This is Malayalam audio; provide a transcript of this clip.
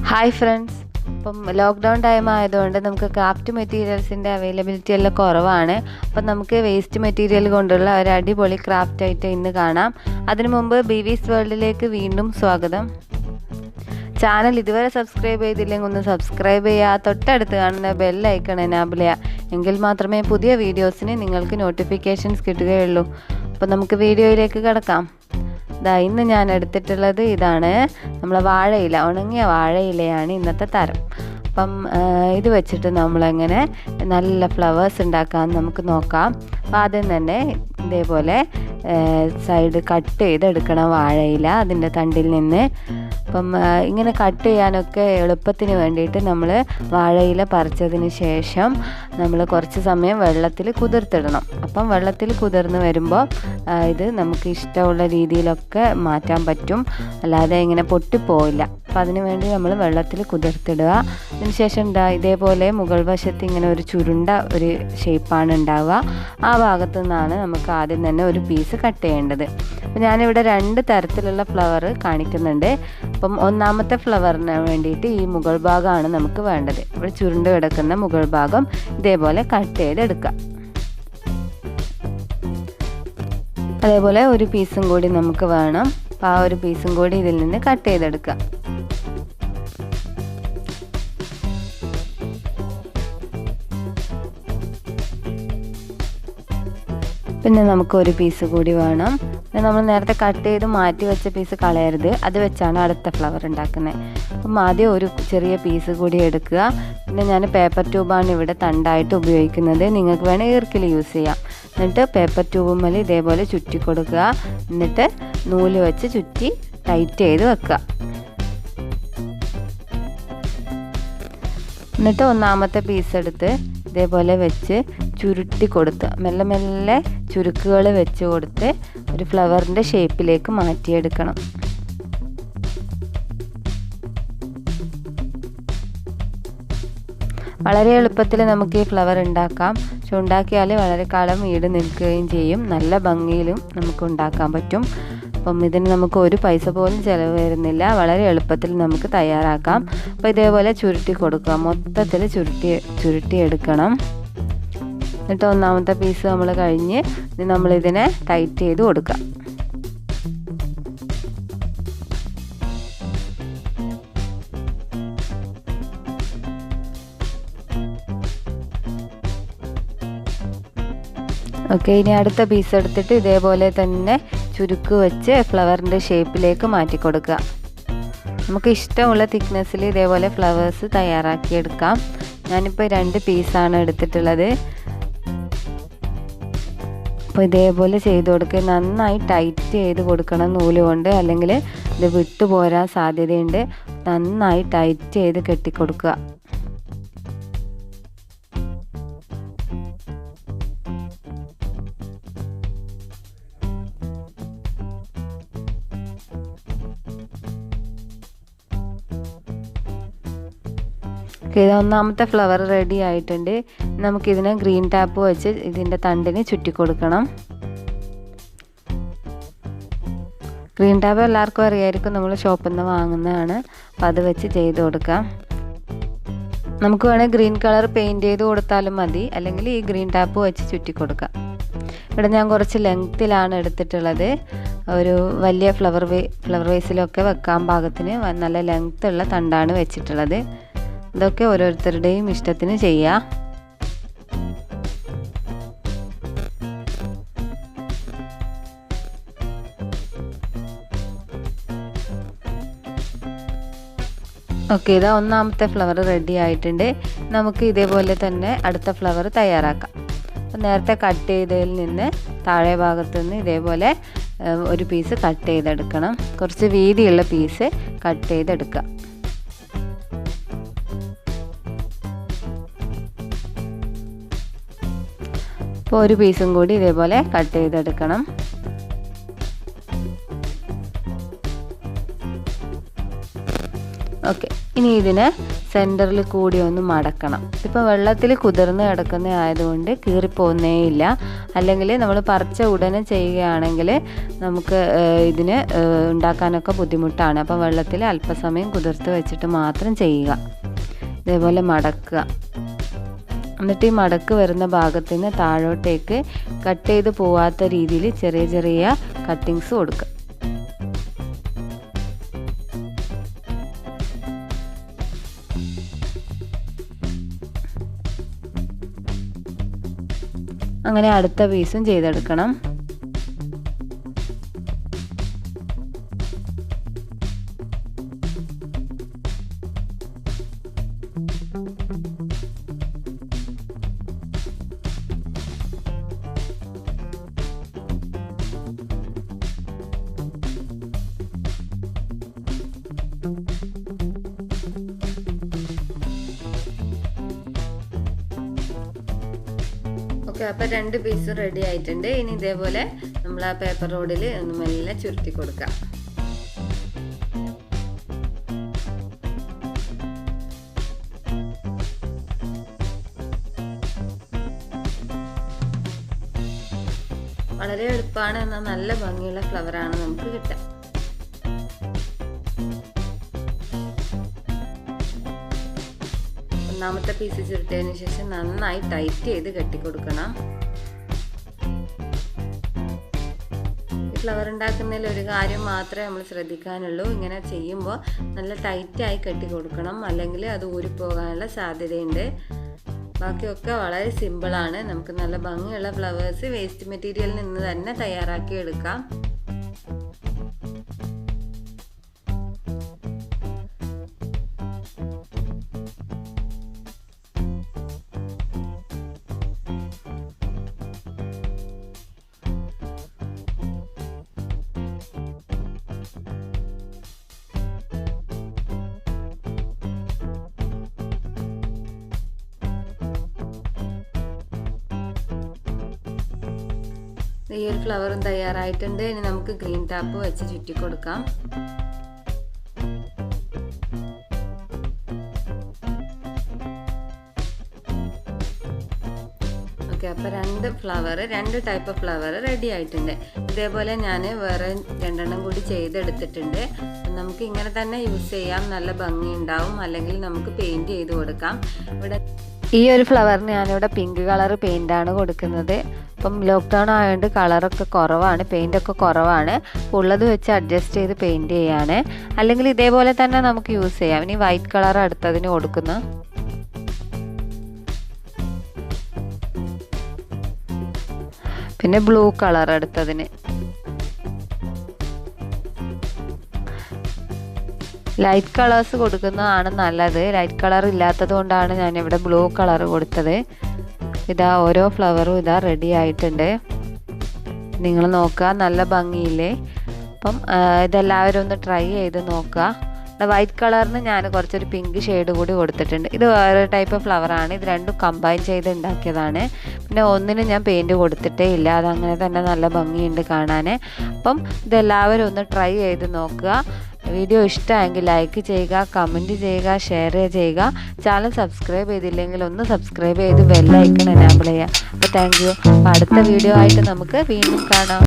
ഹായ് ഫ്രണ്ട്സ്, ഇപ്പം ലോക്ക്ഡൗൺ ടൈം ആയതുകൊണ്ട് നമുക്ക് ക്രാഫ്റ്റ് മെറ്റീരിയൽസിൻ്റെ അവൈലബിലിറ്റി എല്ലാം കുറവാണ്. അപ്പം നമുക്ക് വേസ്റ്റ് മെറ്റീരിയൽ കൊണ്ടുള്ള ഒരു അടിപൊളി ക്രാഫ്റ്റ് ഐറ്റം ഇന്ന് കാണാം. അതിനു മുമ്പ് ബീവീസ് വേൾഡിലേക്ക് വീണ്ടും സ്വാഗതം. ചാനൽ ഇതുവരെ സബ്സ്ക്രൈബ് ചെയ്തില്ലെങ്കിൽ ഒന്ന് സബ്സ്ക്രൈബ് ചെയ്യുക, തൊട്ടടുത്ത് കാണുന്ന ബെൽ ഐക്കൺ എനാബിൾ ചെയ്യുക. എങ്കിൽ മാത്രമേ പുതിയ വീഡിയോസിന് നിങ്ങൾക്ക് നോട്ടിഫിക്കേഷൻസ് കിട്ടുകയുള്ളൂ. അപ്പം നമുക്ക് വീഡിയോയിലേക്ക് കിടക്കാം. ഇന്ന് ഞാൻ എടുത്തിട്ടുള്ളത് ഇതാണ്, നമ്മളെ വാഴയില, ഉണങ്ങിയ വാഴയിലയാണ് ഇന്നത്തെ തരം. അപ്പം ഇത് വെച്ചിട്ട് നമ്മളെങ്ങനെ നല്ല ഫ്ലവേഴ്സ് ഉണ്ടാക്കാമെന്ന് നമുക്ക് നോക്കാം. അപ്പം ആദ്യം തന്നെ ഇതേപോലെ സൈഡ് കട്ട് ചെയ്തെടുക്കണം വാഴയില അതിൻ്റെ തണ്ടിൽ നിന്ന്. അപ്പം ഇങ്ങനെ കട്ട് ചെയ്യാനൊക്കെ എളുപ്പത്തിന് വേണ്ടിയിട്ട് നമ്മൾ വാഴയില പറിച്ചതിന് ശേഷം നമ്മൾ കുറച്ച് സമയം വെള്ളത്തിൽ കുതിർത്തിടണം. അപ്പം വെള്ളത്തിൽ കുതിർന്ന് വരുമ്പോൾ ഇത് നമുക്ക് ഇഷ്ടമുള്ള രീതിയിലൊക്കെ മാറ്റാൻ പറ്റും, അല്ലാതെ ഇങ്ങനെ പൊട്ടിപ്പോവില്ല. അപ്പം അതിന് വേണ്ടി നമ്മൾ വെള്ളത്തിൽ കുതിർത്തിടുക. അതിന് ശേഷം ഇതേപോലെ മുകൾ വശത്ത് ഇങ്ങനെ ഒരു ചുരുണ്ട ഒരു ഷേപ്പാണ് ഉണ്ടാവുക. ആ ഭാഗത്തു നിന്നാണ് നമുക്ക് ആദ്യം തന്നെ ഒരു പീസ് കട്ട് ചെയ്യേണ്ടത്. അപ്പം ഞാനിവിടെ 2 തരത്തിലുള്ള ഫ്ലവർ കാണിക്കുന്നുണ്ട്. അപ്പം ഒന്നാമത്തെ ഫ്ലവറിന് വേണ്ടിയിട്ട് ഈ മുകൾ ഭാഗമാണ് നമുക്ക് വേണ്ടത്. ഇവിടെ ചുരുണ്ട് കിടക്കുന്ന മുകൾ ഭാഗം ഇതേപോലെ കട്ട് ചെയ്തെടുക്കാം. അതേപോലെ ഒരു പീസും കൂടി നമുക്ക് വേണം. അപ്പോൾ ആ ഒരു പീസും കൂടി ഇതിൽ നിന്ന് കട്ട് ചെയ്തെടുക്കാം. പിന്നെ നമുക്ക് ഒരു പീസ് കൂടി വേണം. നമ്മൾ നേരത്തെ കട്ട് ചെയ്ത് മാറ്റി വെച്ച പീസ് കളയരുത്, അത് വെച്ചാണ് അടുത്ത ഫ്ലവർ ഉണ്ടാക്കുന്നത്. അപ്പം ആദ്യം ഒരു ചെറിയ പീസ് കൂടി എടുക്കുക. പിന്നെ ഞാൻ പേപ്പർ ട്യൂബാണ് ഇവിടെ തണ്ടായിട്ട് ഉപയോഗിക്കുന്നത്. നിങ്ങൾക്ക് വേണേൽ ഈർക്കിൽ യൂസ് ചെയ്യാം. എന്നിട്ട് പേപ്പർ ട്യൂബുമ്മൽ ഇതേപോലെ ചുറ്റി കൊടുക്കുക. എന്നിട്ട് നൂല് വെച്ച് ചുറ്റി ടൈറ്റ് ചെയ്ത് വെക്കുക. എന്നിട്ട് ഒന്നാമത്തെ പീസ് എടുത്ത് ഇതേപോലെ വെച്ച് ചുരുട്ടി കൊടുത്ത് മെല്ലെ മെല്ലെ ചുരുക്കുകൾ വെച്ച് കൊടുത്ത് ഒരു ഫ്ലവറിൻ്റെ ഷേപ്പിലേക്ക് മാറ്റിയെടുക്കണം. വളരെ എളുപ്പത്തിൽ നമുക്ക് ഈ ഫ്ലവർ ഉണ്ടാക്കാം. പക്ഷെ ഉണ്ടാക്കിയാൽ വളരെ കാലം ഈട് നിൽക്കുകയും ചെയ്യും, നല്ല ഭംഗിയിലും നമുക്ക് ഉണ്ടാക്കാൻ പറ്റും. അപ്പം ഇതിന് നമുക്ക് ഒരു പൈസ പോലും ചിലവ് വരുന്നില്ല, വളരെ എളുപ്പത്തിൽ നമുക്ക് തയ്യാറാക്കാം. അപ്പോൾ ഇതേപോലെ ചുരുട്ടി കൊടുക്കുക, മൊത്തത്തിൽ ചുരുട്ടി എടുക്കണം. എന്നിട്ട് ഒന്നാമത്തെ പീസ് നമ്മൾ കഴിഞ്ഞ് നമ്മളിതിനെ ടൈറ്റ് ചെയ്ത് കൊടുക്കുക. ഓക്കെ, ഇനി അടുത്ത പീസ് എടുത്തിട്ട് ഇതേപോലെ തന്നെ ചുരുക്ക് വെച്ച് ഫ്ലവറിൻ്റെ ഷേപ്പിലേക്ക് മാറ്റി കൊടുക്കുക. നമുക്ക് ഇഷ്ടമുള്ള തിക്നെസ്സിൽ ഇതേപോലെ ഫ്ലവേഴ്സ് തയ്യാറാക്കിയെടുക്കാം. ഞാനിപ്പോൾ 2 പീസാണ് എടുത്തിട്ടുള്ളത്. അപ്പോൾ ഇതേപോലെ ചെയ്ത് കൊടുക്കുക. നന്നായി ടൈറ്റ് ചെയ്ത് കൊടുക്കണം നൂല് കൊണ്ട്, അല്ലെങ്കിൽ ഇത് വിട്ടു പോരാൻ സാധ്യതയുണ്ട്. നന്നായി ടൈറ്റ് ചെയ്ത് കെട്ടിക്കൊടുക്കുക. ഇത് ഒന്നാമത്തെ ഫ്ലവർ റെഡി ആയിട്ടുണ്ട്. നമുക്കിതിനെ ഗ്രീൻ ടാപ്പ് വെച്ച് ഇതിൻ്റെ തണ്ടിന് ചുറ്റി കൊടുക്കണം. ഗ്രീൻ ടാപ്പ് എല്ലാവർക്കും അറിയായിരിക്കും, നമ്മൾ ഷോപ്പിൽ നിന്ന് വാങ്ങുന്നതാണ്. അപ്പോൾ അത് വെച്ച് ചെയ്ത് കൊടുക്കാം. നമുക്ക് വേണേൽ ഗ്രീൻ കളർ പെയിൻറ്റ് ചെയ്ത് കൊടുത്താലും മതി, അല്ലെങ്കിൽ ഈ ഗ്രീൻ ടാപ്പ് വെച്ച് ചുറ്റി കൊടുക്കാം. ഇവിടെ ഞാൻ കുറച്ച് ലെങ്ത്തിലാണ് എടുത്തിട്ടുള്ളത്. ഒരു വലിയ ഫ്ലവർ വേസിലൊക്കെ വെക്കാൻ പാകത്തിന് നല്ല ലെങ്ത്തുള്ള തണ്ടാണ് വെച്ചിട്ടുള്ളത്. ഇതൊക്കെ ഓരോരുത്തരുടെയും ഇഷ്ടത്തിന് ചെയ്യാം. ഓക്കെ, ഇതാ ഒന്നാമത്തെ ഫ്ലവർ റെഡി ആയിട്ടുണ്ട്. നമുക്ക് ഇതേപോലെ തന്നെ അടുത്ത ഫ്ലവർ തയ്യാറാക്കാം. അപ്പം നേരത്തെ കട്ട് ചെയ്തതിൽ നിന്ന് താഴെ ഭാഗത്തു നിന്ന് ഇതേപോലെ ഒരു പീസ് കട്ട് ചെയ്തെടുക്കണം. കുറച്ച് വീതിയുള്ള പീസ് കട്ട് ചെയ്തെടുക്കുക. അപ്പോൾ ഒരു പീസും കൂടി ഇതേപോലെ കട്ട് ചെയ്തെടുക്കണം. ഓക്കെ, ഇനി ഇതിനെ സെൻറ്ററിൽ കൂടി ഒന്ന് മടക്കണം. ഇപ്പോൾ വെള്ളത്തിൽ കുതിർന്ന് കിടക്കുന്ന ആയതുകൊണ്ട് കീറിപ്പോകുന്നേ ഇല്ല. അല്ലെങ്കിൽ നമ്മൾ പറിച്ച ഉടനെ ചെയ്യുകയാണെങ്കിൽ നമുക്ക് ഇതിന് ഉണ്ടാക്കാനൊക്കെ ബുദ്ധിമുട്ടാണ്. അപ്പോൾ വെള്ളത്തിൽ അല്പസമയം കുതിർത്ത് വെച്ചിട്ട് മാത്രം ചെയ്യുക. ഇതേപോലെ മടക്കുക. എന്നിട്ട് ഈ മടക്ക് വരുന്ന ഭാഗത്തിന് താഴോട്ടേക്ക് കട്ട് ചെയ്ത് പോവാത്ത രീതിയിൽ ചെറിയ ചെറിയ കട്ടിങ്സ് കൊടുക്കുക. അങ്ങനെ അടുത്ത പീസും ചെയ്തെടുക്കണം. ഓക്കെ, അപ്പോൾ 2 പീസും റെഡി ആയിട്ടുണ്ട്. ഇനി ഇതേപോലെ നമ്മൾ ആ പേപ്പർ റോഡിൽ ഒന്ന് മെല്ലെ ചുരുട്ടി കൊടുക്കാം. വളരെ എളുപ്പമാണ്, എന്നാൽ നല്ല ഭംഗിയുള്ള ഫ്ലവറാണ് നമുക്ക് കിട്ടുക. ഒന്നാമത്തെ പീസ് ചുരുട്ടിയതിന് ശേഷം നന്നായി ടൈറ്റ് ചെയ്ത് കെട്ടിക്കൊടുക്കണം. ഈ ഫ്ലവർ ഉണ്ടാക്കുന്നതിൽ ഒരു കാര്യം മാത്രമേ നമ്മൾ ശ്രദ്ധിക്കാനുള്ളൂ. ഇങ്ങനെ ചെയ്യുമ്പോൾ നല്ല ടൈറ്റായി കെട്ടി കൊടുക്കണം, അല്ലെങ്കിൽ അത് ഊരിപ്പോകാനുള്ള സാധ്യതയുണ്ട്. ബാക്കിയൊക്കെ വളരെ സിമ്പിളാണ്. നമുക്ക് നല്ല ഭംഗിയുള്ള ഫ്ലവേഴ്സ് വേസ്റ്റ് മെറ്റീരിയലിൽ നിന്ന് തന്നെ തയ്യാറാക്കി എടുക്കാം. ഈ ഒരു ഫ്ലവറും തയ്യാറായിട്ടുണ്ട്. ഇനി നമുക്ക് ഗ്രീൻ ടാപ്പ് വെച്ച് ചുറ്റി കൊടുക്കാം. ഓക്കെ, അപ്പോൾ 2 ടൈപ്പ് ഓഫ് ഫ്ലവർ റെഡി ആയിട്ടുണ്ട്. ഇതേപോലെ ഞാൻ വേറെ 2 കൂടി ചെയ്തെടുത്തിട്ടുണ്ട്. നമുക്ക് ഇങ്ങനെ തന്നെ യൂസ് ചെയ്യാം, നല്ല ഭംഗി ഉണ്ടാവും. അല്ലെങ്കിൽ നമുക്ക് പെയിൻറ് ചെയ്ത് കൊടുക്കാം. ഇവിടെ ഈ ഒരു ഫ്ലവറിന് ഞാനിവിടെ പിങ്ക് കളർ പെയിൻ്റാണ് കൊടുക്കുന്നത്. ഇപ്പം ലോക്ക്ഡൗൺ ആയതുകൊണ്ട് കളറൊക്കെ കുറവാണ്, പെയിൻ്റൊക്കെ കുറവാണ്. ഉള്ളത് വെച്ച് അഡ്ജസ്റ്റ് ചെയ്ത് പെയിൻറ് ചെയ്യാണ്. അല്ലെങ്കിൽ ഇതേപോലെ തന്നെ നമുക്ക് യൂസ് ചെയ്യാം. ഇനി വൈറ്റ് കളർ അടുത്തതിന് കൊടുക്കുന്നു. പിന്നെ ബ്ലൂ കളർ അടുത്തതിന്. ലൈറ്റ് കളേഴ്സ് കൊടുക്കുന്നതാണ് നല്ലത്. ലൈറ്റ് കളർ ഇല്ലാത്തത് കൊണ്ടാണ് ഞാനിവിടെ ബ്ലൂ കളർ കൊടുത്തത്. ഇതാ ഓരോ ഫ്ലവറും ഇതാ റെഡി ആയിട്ടുണ്ട്. നിങ്ങൾ നോക്കുക, നല്ല ഭംഗിയില്ലേ? അപ്പം ഇതെല്ലാവരും ഒന്ന് ട്രൈ ചെയ്ത് നോക്കുക. വൈറ്റ് കളറിന് ഞാൻ കുറച്ചൊരു പിങ്ക് ഷെയ്ഡ് കൂടി കൊടുത്തിട്ടുണ്ട്. ഇത് വേറെ ടൈപ്പ് ഫ്ലവറാണ്. ഇത് രണ്ടും കമ്പൈൻ ചെയ്ത് ഉണ്ടാക്കിയതാണ്. പിന്നെ ഒന്നിനും ഞാൻ പെയിൻറ് കൊടുത്തിട്ടേ ഇല്ല, അതങ്ങനെ തന്നെ നല്ല ഭംഗിയുണ്ട് കാണാൻ. അപ്പം ഇതെല്ലാവരും ഒന്ന് ട്രൈ ചെയ്ത് നോക്കുക. വീഡിയോ ഇഷ്ടമായെങ്കിൽ ലൈക്ക് ചെയ്യുക, കമൻറ്റ് ചെയ്യുക, ഷെയർ ചെയ്യുക. ചാനൽ സബ്സ്ക്രൈബ് ചെയ്തില്ലെങ്കിൽ ഒന്ന് സബ്സ്ക്രൈബ് ചെയ്ത് ബെൽ ഐക്കൺ എനാബിൾ ചെയ്യുക. അപ്പോൾ താങ്ക് യു. അപ്പോൾ അടുത്ത വീഡിയോ ആയിട്ട് നമുക്ക് വീണ്ടും കാണാം.